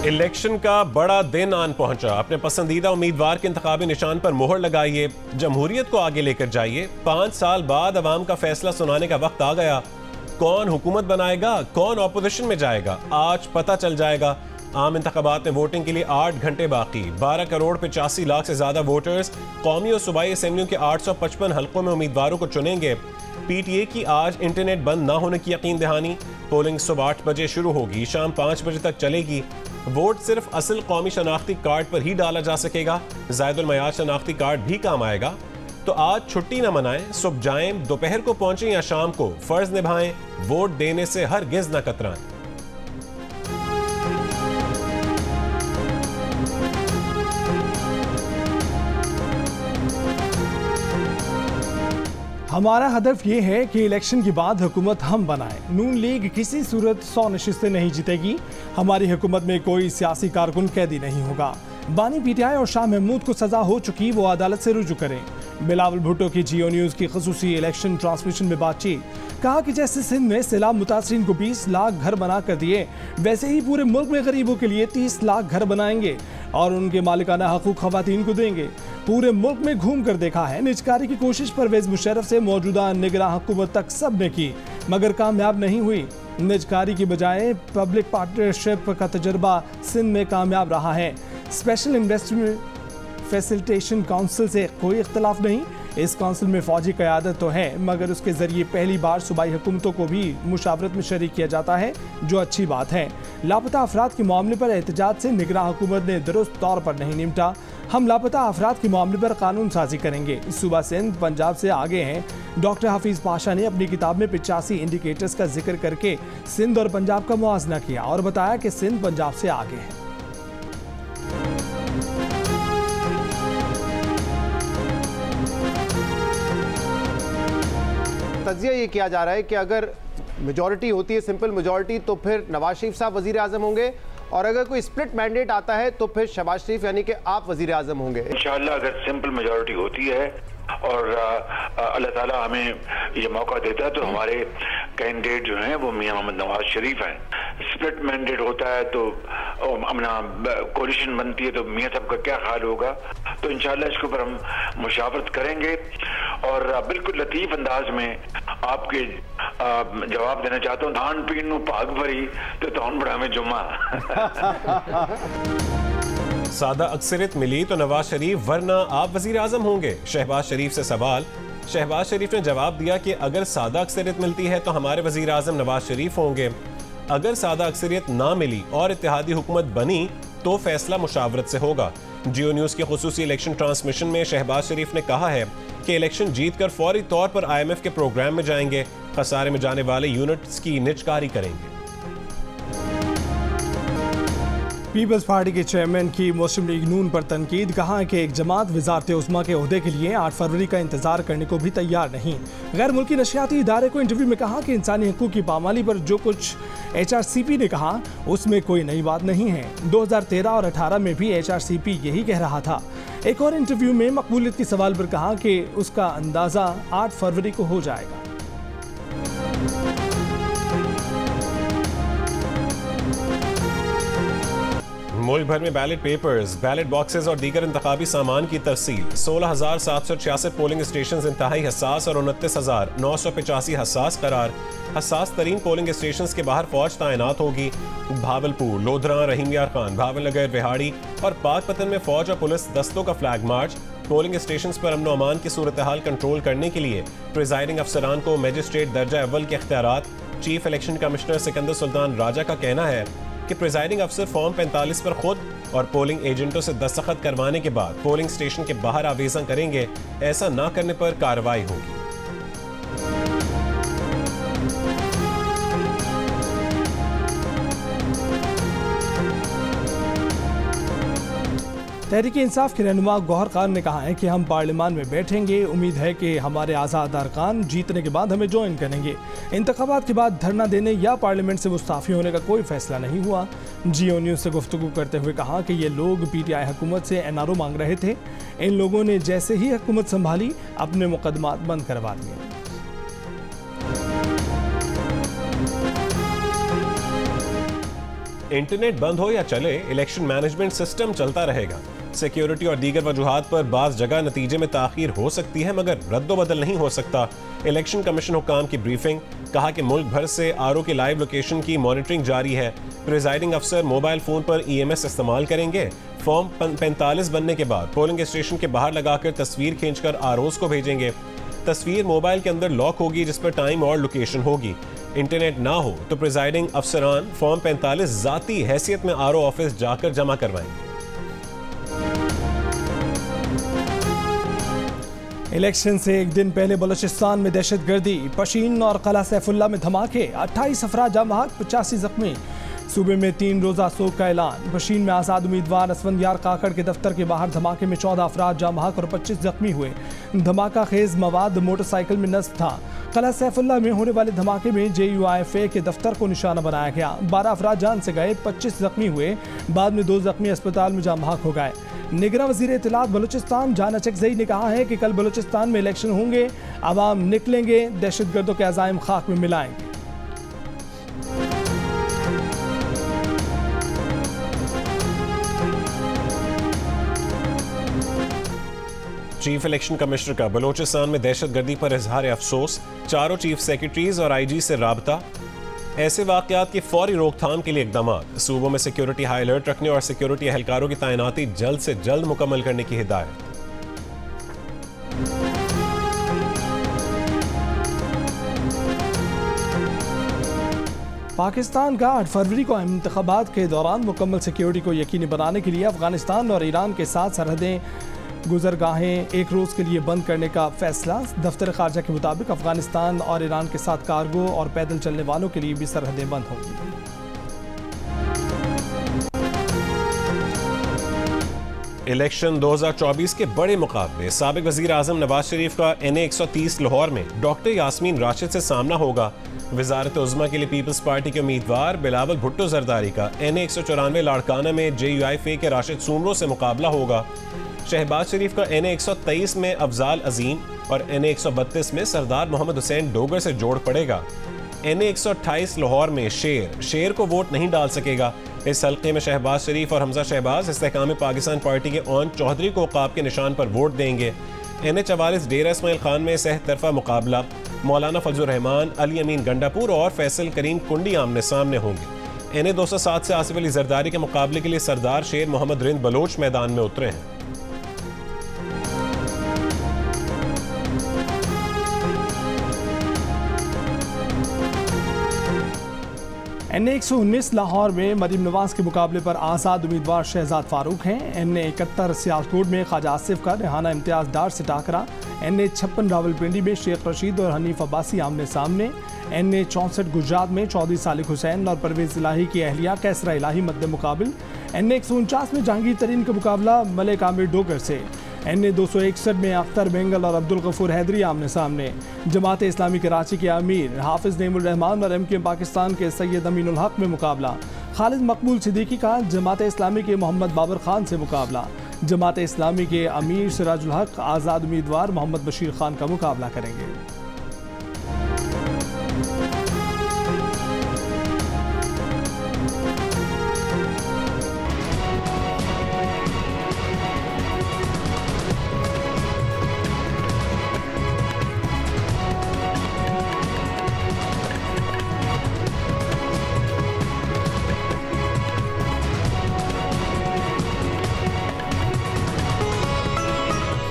Election का बड़ा दिन आन पहुंचा। अपने पसंदीदा उम्मीदवार के इंतखाबी निशान पर मोहर लगाइए, जमहूरियत को आगे लेकर जाइए। 5 साल बाद अवाम का फैसला सुनाने का वक्त आ गया। कौन हुकूमत बनाएगा, कौन ऑपोजिशन में जाएगा, आज पता चल जाएगा। आम इंतखाबात में वोटिंग के लिए 8 घंटे बाकी। 12 करोड़ 85 लाख से ज्यादा वोटर्स कौमी और सूबाई असेंबलियों के 855 हल्कों में उम्मीदवारों को चुनेंगे। PTA की आज इंटरनेट बंद न होने की यकीन दहानी। पोलिंग सुबह 8 बजे शुरू होगी, शाम 5 बजे तक चलेगी। वोट सिर्फ असल कौमी शनाख्ती कार्ड पर ही डाला जा सकेगा। ज़ायदुल मयाद शनाख्ती कार्ड भी काम आएगा। तो आज छुट्टी न मनाएं, सुबह जाएं, दोपहर को पहुंचें या शाम को, फर्ज निभाएं, वोट देने से हरगिज न कतराएं। हमारा हदफ ये है कि इलेक्शन के बाद हुकूमत हम बनाएं। नून लीग किसी सूरत 100 नशिस्तें नहीं जीतेगी। हमारी हुकूमत में कोई सियासी कारकुन कैदी नहीं होगा। बानी PTI और शाह महमूद को सजा हो चुकी, वो अदालत से रुजू करें। बिलावल भुट्टो की जियो न्यूज़ की खसूसी इलेक्शन ट्रांसमिशन में बातचीत। कहा कि जैसे सिंध में सैलाब मुतासरीन को 20 लाख घर बना कर दिए, वैसे ही पूरे मुल्क में गरीबों के लिए 30 लाख घर बनाएंगे और उनके मालिकाना हकूक खवातीन को देंगे। पूरे मुल्क में घूम कर देखा है, निजकारी की कोशिश परवेज मुशर्रफ से मौजूदा निगरान हुकूमत तक सब ने की, मगर कामयाब नहीं हुई। निजकारी की बजाय पब्लिक पार्टनरशिप का तजर्बा सिंध में कामयाब रहा है। स्पेशल इन्वेस्टमेंट फैसिलिटेशन काउंसिल से कोई इख्तलाफ नहीं। इस काउंसिल में फौजी क़यादत तो है, मगर उसके जरिए पहली बार सूबाई हुकूमतों को भी मुशावरत में शरीक किया जाता है, जो अच्छी बात है। लापता अफराद के मामले पर एहतजाज से निगरान हुकूमत ने दुरुस्त तौर पर नहीं निपटा। हम लापता अफराद के मामले पर कानून साजी करेंगे। सूबा सिंध पंजाब से आगे हैं। डॉक्टर हफीज़ पाशा ने अपनी किताब में 85 इंडिकेटर्स का जिक्र करके सिंध और पंजाब का मुआवजा किया और बताया कि सिंध पंजाब से आगे है। तज्जिया ये किया जा रहा है कि अगर मेजॉरिटी होती है, सिंपल मेजॉरिटी, तो फिर नवाज शरीफ साहब वजीर आजम होंगे, और अगर कोई स्प्लिट मैंडेट आता है तो फिर शहबाज शरीफ यानी कि आप वजीर आजम होंगे। इंशाअल्लाह अगर सिंपल मेजॉरिटी होती है और अल्लाह ताला हमें ये मौका देता है तो हमारे कैंडिडेट जो हैं वो मियां मोहम्मद नवाज शरीफ हैं। स्प्लिट मैंडेट होता है तो अपना कोलिशन बनती है तो मियां साहब का क्या हाल होगा, तो इंशाअल्लाह इसके ऊपर हम मुशावरत करेंगे और बिल्कुल लतीफ अंदाज में आपके जवाब देना चाहता हूँ। धान पीन भाग भरी तो तौन बड़ा में जुम्मा। सादा अक्सरियत मिली तो नवाज शरीफ, वरना आप वजीर आजम होंगे। शहबाज शरीफ से सवाल। शहबाज शरीफ ने जवाब दिया कि अगर सादा अक्सरियत मिलती है तो हमारे वजीर आजम नवाज शरीफ होंगे। अगर सादा अक्सरियत ना मिली और इत्तेहादी हुकूमत बनी तो फैसला मुशावरत से होगा। जियो न्यूज़ के खुसूसी इलेक्शन ट्रांसमिशन में शहबाज शरीफ ने कहा है कि इलेक्शन जीतकर फौरी तौर पर IMF के प्रोग्राम में जाएंगे, खसारे में जाने वाले यूनिट्स की निजकारी करेंगे। पीपल्स पार्टी के चेयरमैन की मुस्लिम लीग नून पर तनकीद। कहा कि एक जमात वजारत उस्मा के ओहदे के लिए 8 फरवरी का इंतजार करने को भी तैयार नहीं। गैर मुल्की नशियाती इदारे को इंटरव्यू में कहा कि इंसानी हकूक़ की पामाली पर जो कुछ HRCP ने कहा उसमें कोई नई बात नहीं है। 2013 और 18 में भी HRCP यही कह रहा था। एक और इंटरव्यू में मकबूलियत के सवाल पर कहा कि उसका अंदाज़ा 8 फरवरी को हो जाएगा। मुल्क भर में बैलेट पेपर्स, बैलेट बॉक्सेस और दीगर इंतखाबी सामान की तरसील। 16,766 पोलिंग स्टेशन इंतहाई हसास और 29,985 हसास करार। हसास तरीन पोलिंग स्टेशन के बाहर फौज तैनात होगी। भावलपुर, लोधरा, रहीम यार खान, भावलनगर, बिहाड़ी और पाकपतन में फौज और पुलिस दस्तों का फ्लैग मार्च। पोलिंग स्टेशन पर अमन अमान की सूरत हाल कंट्रोल करने के लिए प्रिजाइडिंग अफसरान को मजिस्ट्रेट दर्जा अव्वल के इख्तियारात। Chief election commissioner Sikandar Sultan Raja का कहना है कि प्रिजाइडिंग अफसर फॉर्म 45 पर खुद और पोलिंग एजेंटों से दस्तखत करवाने के बाद पोलिंग स्टेशन के बाहर आवेज़न करेंगे। ऐसा ना करने पर कार्रवाई होगी। तहरीक इंसाफ के रहनुमा गौहर खान ने कहा है कि हम पार्लियामान में बैठेंगे। उम्मीद है कि हमारे आज़ाद अरकान जीतने के बाद हमें ज्वाइन करेंगे। इंतखाबात के बाद धरना देने या पार्लियामेंट से मुस्ताफ़ी होने का कोई फैसला नहीं हुआ। जियो न्यूज़ से गुफ्तगू करते हुए कहा कि ये लोग PTI हुकूमत से NRO मांग रहे थे। इन लोगों ने जैसे ही हुकूमत संभाली अपने मुकदमात बंद करवा दिए। इंटरनेट बंद हो या चले, इलेक्शन मैनेजमेंट सिस्टम चलता रहेगा। सिक्योरिटी और दीगर वजूहात पर बाज़ जगह नतीजे में ताखीर हो सकती है, मगर रद्दोबदल नहीं हो सकता। इलेक्शन कमीशन हुक्काम की ब्रीफिंग, कहा कि मुल्क भर से आरओ की लाइव लोकेशन की मॉनिटरिंग जारी है। प्रिजाइडिंग अफसर मोबाइल फोन पर EMS इस्तेमाल करेंगे। फॉर्म 45 बनने के बाद पोलिंग स्टेशन के बाहर लगाकर तस्वीर खींचकर आरओज को भेजेंगे। तस्वीर मोबाइल के अंदर लॉक होगी, जिस पर टाइम और लोकेशन होगी। इंटरनेट ना हो तो प्रिजाइडिंग अफसरान फॉर्म 45 जाती हैसियत में आरओ ऑफिस जाकर जमा करवाएंगे। इलेक्शन से एक दिन पहले बलूचिस्तान में दहशतगर्दी, पशीन और कला सैफुल्ला में धमाके, 28 अफराद जाम बहक, 85 जख्मी। सूबे में 3 रोज़ा सोग का ऐलान। पशीन में आज़ाद उम्मीदवार असफंदियार काकड़ के दफ्तर के बाहर धमाके में 14 अफराद जाम बहक और 25 जख्मी हुए। धमाका खेज मवाद मोटरसाइकिल में नस्ब था। कला सैफुल्ला में होने वाले धमाके में JUIFA के दफ्तर को निशाना बनाया गया। 12 अफराद जान से गए, 25 जख्मी हुए। बाद में 2 जख्मी अस्पताल में जाम बहक हो गए। निगरां वज़ीर इत्तलात बलूचिस्तान जाना चकजई ने कहा है कि कल बलूचिस्तान में इलेक्शन होंगे, आवाम निकलेंगे, दहशतगर्दों के अज़ाइम खाक में मिलाएंगे। चीफ इलेक्शन कमिश्नर का बलूचिस्तान में दहशतगर्दी पर इजहार अफसोस, चारों चीफ सेक्रेटरीज और IG से राबता। ऐसे वाक़यात की फौरी रोकथाम के लिए इकदाम। सूबों में सिक्योरिटी हाई अलर्ट रखने और सिक्योरिटी एहलकारों की तैनाती जल्द से जल्द मुकम्मल करने की हिदायत। पाकिस्तान का 8 फरवरी को अहम इंतखाबात के दौरान मुकम्मल सिक्योरिटी को यकीनी बनाने के लिए अफगानिस्तान और ईरान के साथ सरहदें, गुजरगाहें एक रोज़ के लिए बंद करने का फैसला। दफ्तर खारजा के मुताबिक अफगानिस्तान और ईरान के साथ कार्गो और पैदल चलने वालों के लिए भी सरहदें बंद होंगी। इलेक्शन 2024 के बड़े मुकाबले, साबिक वजीर आजम नवाज शरीफ का NA 130 लाहौर में डॉक्टर यास्मीन राशिद से सामना होगा। वजारत उज़्मा के लिए पीपल्स पार्टी के उम्मीदवार बिलावल भुट्टो जरदारी का NA 194 लाड़काना में JUIFA के राशिद सूमरो से मुकाबला होगा। शहबाज शरीफ का NA 123 में अफजाल अजीम और NA 132 में सरदार मोहम्मद हुसैन डोगर से जोड़ पड़ेगा। NA 128 लाहौर में शेर को वोट नहीं डाल सकेगा। इस हल्के में शहबाज शरीफ और हमजा शहबाज इस्तेहकाम पाकिस्तान पार्टी के ओन चौधरी को उक़ाब के निशान पर वोट देंगे। NA 44 डेरा इस्माइल खान में सह तरफा मुकाबला, मौलाना फजल रहमान, अली अमीन गंडापुर और फैसल करीम कुंडी आमने सामने होंगे। NA 207 से आसिफ अली जरदारी के मुकाबले के लिए सरदार शेर मोहम्मद रिंद बलोच मैदान में उतरे हैं। NA 119 लाहौर में मरीम नवाज के मुकाबले पर आज़ाद उम्मीदवार शहजाद फारूक हैं। NA 71 सियालकोट में ख्वाजा आसिफ का रेहाना इम्तियाज डार से टाकरा। NA 56 रावलपिंडी में शेख रशीद और हनीफ अब्बासी आमने सामने। NA 64 गुजरात में चौधरी सालिक हुसैन और परवेज इलाही की अहलिया कैसरा इलाही मद्दे मुकाबिल। NA 149 में जहांगीर तरीन का मुकाबला मलिक आमिर डोगर से। NA 261 में अख्तर बेंगल और अब्दुल गफूर हैदरी आमने सामने। जमात इस्लामी कराची के अमीर हाफिज नेमुर रहमान और MKM पाकिस्तान के सैयद अमीनुल हक में मुकाबला। खालिद मकबूल सिद्दीकी का जमात इस्लामी के मोहम्मद बाबर खान से मुकाबला। जमात इस्लामी के अमीर सिराजुल हक आज़ाद उम्मीदवार मोहम्मद बशीर खान का मुकाबला करेंगे।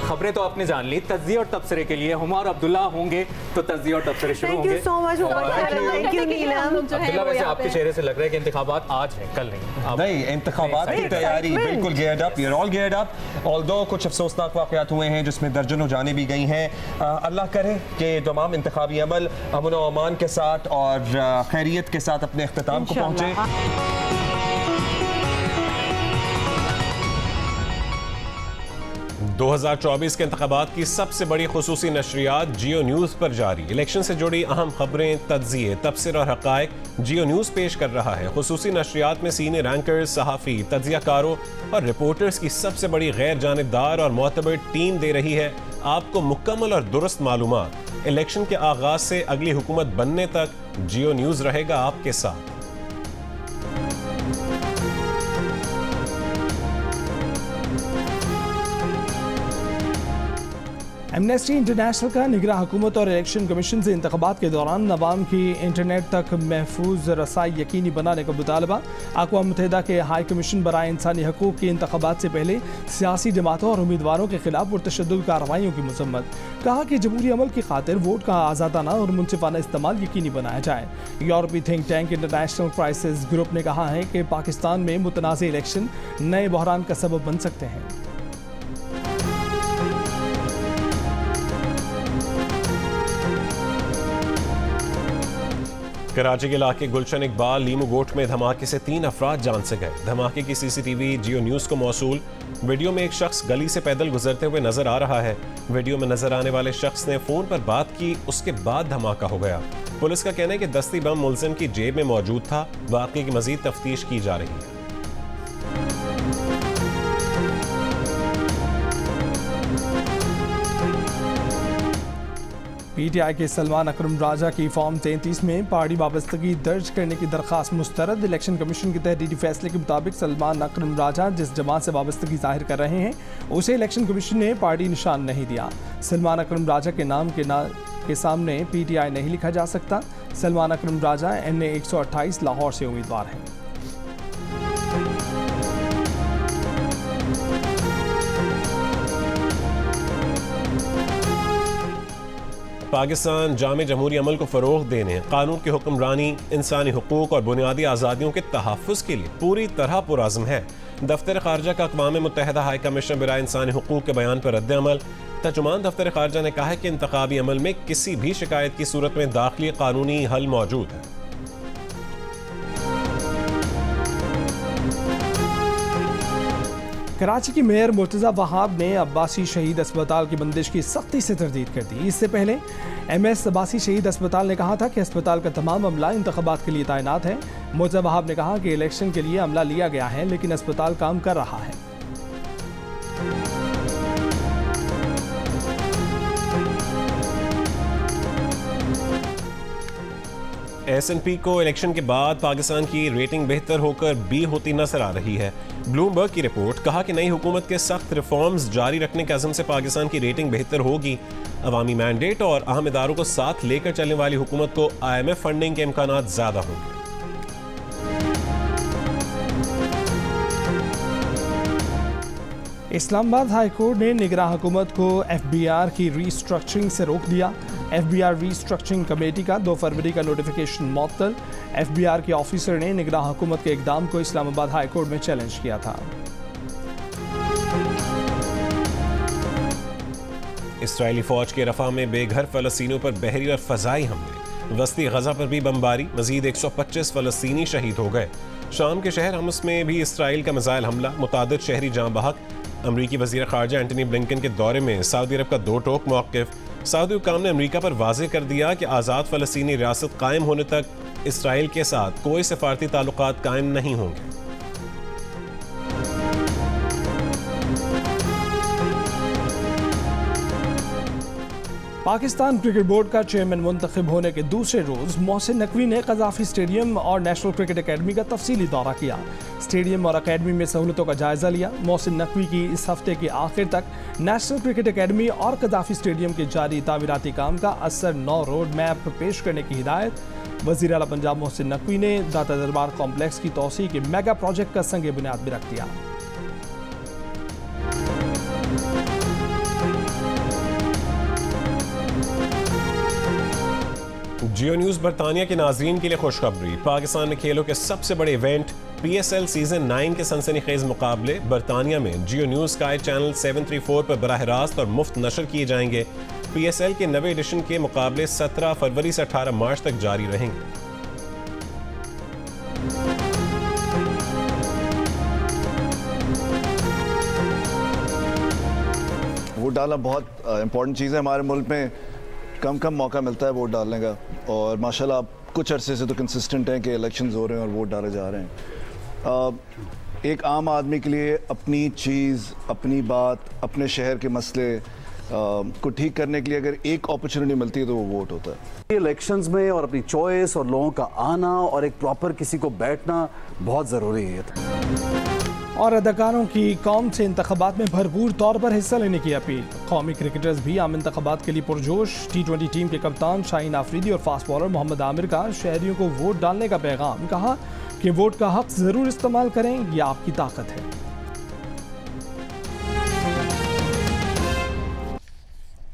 खबरें तो आपने जान ली। तज्जिया और तबसरे के लिए हुमा और अब्दुल्ला होंगे तो तज्जिया और तबसरे शुरू होंगे। अब्दुल्ला, वैसे आपके चेहरे से लग रहा है कि इंतखाबात आज है, कल नहीं। नहीं, इंतखाबात की तैयारी बिल्कुल geared up, you're all geared up। Although कुछ अफसोसनाक वाक़यात हुए हैं जिसमें दर्जनों जानें भी गई हैं। अल्लाह करे कि तमाम इंतखाबी अमल अमन व अमान के साथ और खैरियत के साथ अपने अख्तिताम को पहुँचे। 2024 के इंतखाबात की सबसे बड़ी खुसूसी नशरियात जियो न्यूज़ पर जारी। इलेक्शन से जुड़ी अहम खबरें, तज्जिए, तबसरे और हक़ाइक़ जियो न्यूज़ पेश कर रहा है। खुसूसी नशरियात में सीनियर एंकर्स, सहाफ़ी, तज्जियाकारों और रिपोर्टर्स की सबसे बड़ी गैर जानिबदार और मोतबर टीम दे रही है आपको मुकम्मल और दुरुस्त मालूमात। इलेक्शन के आगाज़ से अगली हुकूमत बनने तक जियो न्यूज़ रहेगा आपके साथ। एमनेस्टी इंटरनेशनल का निगरां हुकूमत और इलेक्शन कमीशन से इंतखाबात के दौरान अवाम की इंटरनेट तक महफूज रसाई यकीनी बनाने का मुतालबा। अक़वाम मुत्तहिदा के हाई कमीशन बराए इंसानी हकूक़ के इंतखाबात से पहले सियासी जमातों और उम्मीदवारों के खिलाफ पुरतशद्दुद कार्रवाइयों की मज़म्मत। कहा कि जमहूरी अमल की खातिर वोट का आज़ादाना और मुनसिफाना इस्तेमाल यकीनी बनाया जाए। यूरोपीय think tank international crisis group ने कहा है कि पाकिस्तान में मुतनाज़ इलेक्शन नए बहरान का सबब बन सकते हैं। कराची के इलाके गुलशन इकबाल लीमू गोट में धमाके से 3 अफराद जान से गए। धमाके की सीसीटीवी जियो न्यूज़ को मौसूल। वीडियो में एक शख्स गली से पैदल गुजरते हुए नजर आ रहा है। वीडियो में नजर आने वाले शख्स ने फोन पर बात की, उसके बाद धमाका हो गया। पुलिस का कहना है कि दस्ती बम मुलजिम की जेब में मौजूद था। वाक़े की मजीद तफ्तीश की जा रही है। पीटीआई के सलमान अकरम राजा की फॉर्म 33 में पार्टी वाबस्तगी दर्ज करने की दरख्वास्त मुस्तरद। इलेक्शन कमीशन के तहरीरी फैसले के मुताबिक सलमान अकरम राजा जिस जमात से वाबस्तगी जाहिर कर रहे हैं उसे इलेक्शन कमीशन ने पार्टी निशान नहीं दिया। सलमान अकरम राजा के नाम के सामने पीटीआई नहीं लिखा जा सकता। सलमान अकरम राजा NA 128 लाहौर से उम्मीदवार हैं। पाकिस्तान जामे जमहूरी अमल को फ़रोग़ देने, कानून की हुक्मरानी, इंसानी हुकूक और बुनियादी आज़ादियों के तहफ़्फ़ुज़ के लिए पूरी तरह पुरअज़्म है। दफ्तर ख़ारजा का अक़वाम मुत्तहिदा हाई कमिश्नर बराए इंसानी हुकूक के बयान पर रद्द-ए-अमल। तर्जुमान दफ्तर ख़ारजा ने कहा है कि इंतख़ाबी अमल में किसी भी शिकायत की सूरत में दाखिली कानूनी हल मौजूद है। कराची की मेयर मुर्तज़ा वहाब ने अब्बासी शहीद अस्पताल की बंदिश की सख्ती से तरदीद कर दी। इससे पहले MS अब्बासी शहीद अस्पताल ने कहा था कि अस्पताल का तमाम अमला इंतखाबात के लिए तैनात है। मुर्तज़ा वहाब ने कहा कि इलेक्शन के लिए अमला लिया गया है लेकिन अस्पताल काम कर रहा है। S&P को इलेक्शन के बाद पाकिस्तान की रेटिंग बेहतर होकर B होती नजर आ रही है। ब्लूमबर्ग की रिपोर्ट। कहा कि नई हुकूमत के सख्त रिफॉर्म्स जारी रखने के अज़म से पाकिस्तान की रेटिंग बेहतर होगी। अवामी मैंडेट और अहम इदारों को साथ लेकर चलने वाली हुकूमत को IMF फंडिंग के इम्कानात ज़्यादा होंगे। इस्लामाबाद हाई कोर्ट ने निगरां हुकूमत को FBR की रीस्ट्रक्चरिंग से रोक दिया। FBR रीस्ट्रक्चरिंग कमेटी का 2 फरवरी का नोटिफिकेशन मुअत्तल। FBR के ऑफिसर ने निगरां हुकूमत के इक़दाम को इस्लामाबाद हाई कोर्ट में चैलेंज किया था। इसराइली फौज के रफा में बेघर फ़लस्तीनियों पर बहरी और फ़ज़ाई हमले। वस्ती गज़ा पर भी बमबारी। मज़ीद 125 फ़लस्तीनी शहीद हो गए। शाम के शहर हमस में भी इसराइल का मिसाइल हमला। मुतादिद शहरी जाँ बहक। अमरीकी वज़ीर ख़ारजा एंटनी ब्लिंकन के दौरे में सऊदी अरब का 2 टोक मौक़िफ़। सऊदी हुक्काम ने अमरीका पर वाज़ेह कर दिया कि आज़ाद फ़लस्तीनी रियासत कायम होने तक इसराइल के साथ कोई सफ़ारती ताल्लुकात कायम नहीं होंगे। पाकिस्तान क्रिकेट बोर्ड का चेयरमैन मुंतखब होने के दूसरे रोज़ मोहसिन नकवी ने कज़ाफ़ी स्टेडियम और नेशनल क्रिकेट अकेडमी का तफसीली दौरा किया। स्टेडियम और अकेडमी में सहूलतों का जायज़ा लिया। मोहसिन नकवी की इस हफ्ते के आखिर तक नेशनल क्रिकेट अकेडमी और कज़ाफ़ी स्टेडियम के जारी तामीराती काम का असर 9 रोड मैप पेश करने की हिदायत। वज़ीर आला पंजाब मोहसिन नकवी ने दाता दरबार कॉम्प्लेक्स की तोसी के मेगा प्रोजेक्ट का संग बुनियाद भी रख दिया। जियो न्यूज़ बरतानिया के नाज़रीन के लिए खुशखबरी। पाकिस्तान में खेलों के सबसे बड़े इवेंट PSL सीजन 9 के सनसनीखेज मुकाबले बरतानिया में जियो न्यूज़ स्काई चैनल 734 पर बराह रास्त और मुफ्त नशर किए जाएंगे। PSL के नवे एडिशन के मुकाबले 17 फरवरी से 18 मार्च तक जारी रहेंगे। वोट डालना बहुत इम्पोर्टेंट चीज़ है। हमारे मुल्क में कम मौका मिलता है वोट डालने का और माशाल्लाह आप कुछ अरसे से तो कंसिस्टेंट हैं कि इलेक्शंस हो रहे हैं और वोट डाले जा रहे हैं। एक आम आदमी के लिए अपनी चीज़, अपनी बात, अपने शहर के मसले को ठीक करने के लिए अगर एक अपॉर्चुनिटी मिलती है तो वो वोट होता है। इलेक्शंस में और अपनी चॉइस और लोगों का आना और एक प्रॉपर किसी को बैठना बहुत ज़रूरी है। और अदाकारों की कौम से इंतखाबात में भरपूर तौर पर हिस्सा लेने की अपील। कौमी क्रिकेटर्स भी आम इंतखाबात के लिए पुरजोश। T20 टीम के कप्तान शाहीन आफरीदी और फास्ट बॉलर मोहम्मद आमिर का शहरियों को वोट डालने का पैगाम। कहा कि वोट का हक ज़रूर इस्तेमाल करें, यह आपकी ताकत है।